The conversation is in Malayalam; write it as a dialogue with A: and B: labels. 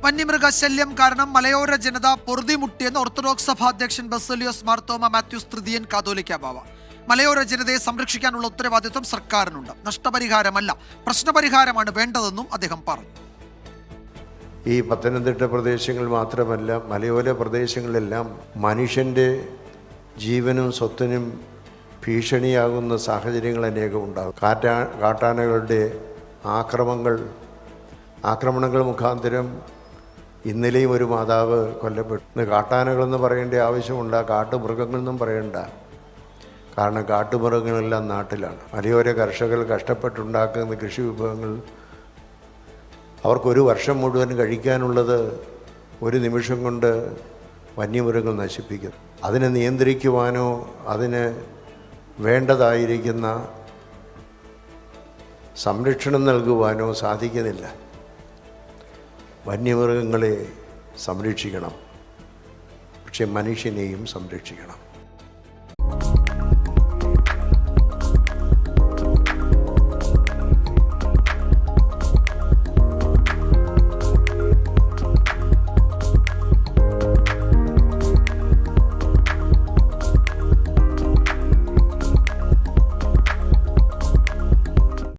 A: വന്യമൃഗശല്യം കാരണം മലയോര ജനത പൊറുതിമുട്ടിയെന്ന് ഓർത്തഡോക്സ് സഭാ അധ്യക്ഷൻ ബസേലിയോസ് മാർത്തോമ മാത്യൂസ് തൃതീയൻ കാതോലിക്ക ബാവ. മലയോര ജനതയെ സംരക്ഷിക്കാനുള്ള ഉത്തരവാദിത്വം സർക്കാരിനുണ്ട്. നഷ്ടപരിഹാരമല്ല, പ്രശ്നപരിഹാരമാണ് വേണ്ടതെന്നും അദ്ദേഹം പറഞ്ഞു.
B: ഈ പത്തനംതിട്ട പ്രദേശങ്ങൾ മാത്രമല്ല, മലയോര പ്രദേശങ്ങളിലെല്ലാം മനുഷ്യൻ്റെ ജീവനും സ്വത്തിനും ഭീഷണിയാകുന്ന സാഹചര്യങ്ങൾ അനേകം ഉണ്ടാകും. കാട്ടാനകളുടെ ആക്രമണങ്ങൾ മുഖാന്തരം ഇന്നലെയും ഒരു മാതാവ് കൊല്ലപ്പെട്ടു. ഇന്ന് കാട്ടാനകളെന്ന് പറയേണ്ട ആവശ്യമുണ്ട്, കാട്ടുമൃഗങ്ങളെന്നും പറയണ്ട. കാരണം കാട്ടുമൃഗങ്ങളെല്ലാം നാട്ടിലാണ്. മലയോര കർഷകർ കഷ്ടപ്പെട്ടുണ്ടാക്കുന്ന കൃഷി വിഭവങ്ങൾ അവർക്കൊരു വർഷം മുഴുവൻ കഴിക്കാനുള്ളത് ഒരു നിമിഷം കൊണ്ട് വന്യമൃഗങ്ങൾ നശിപ്പിക്കുന്നു. അതിനെ നിയന്ത്രിക്കുവാനോ അതിന് വേണ്ടതായിരിക്കുന്ന സംരക്ഷണം നൽകുവാനോ സാധിക്കുന്നില്ല. വന്യമൃഗങ്ങളെ സംരക്ഷിക്കണം, പക്ഷെ മനുഷ്യനെയും സംരക്ഷിക്കണം.